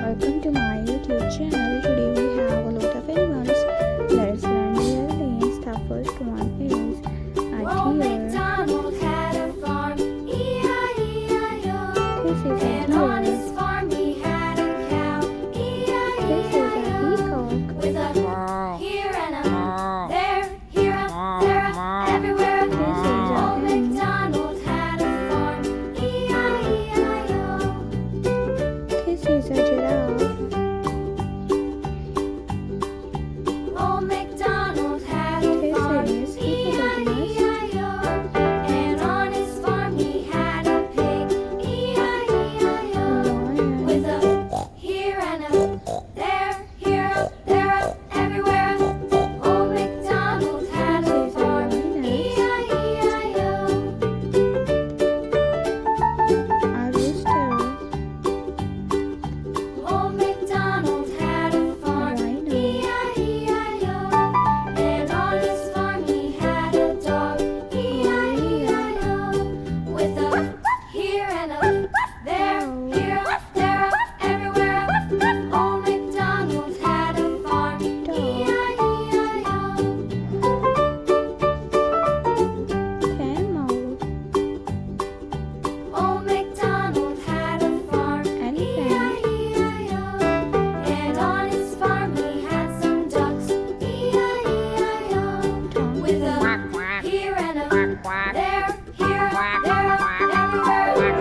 Welcome to my YouTube channel. Today we have a lot of animals. Let's learn their names. The first one is a Old deer. MacDonald had a farm, E-I-E-I-O. This is a And on deer. his farm he had a cow, This is a E-I-E-I-O. peacock. With a here and a there, here a there a everywhere. This is a Old hen. MacDonald had a farm, E-I-E-I-O. This is a giraffe.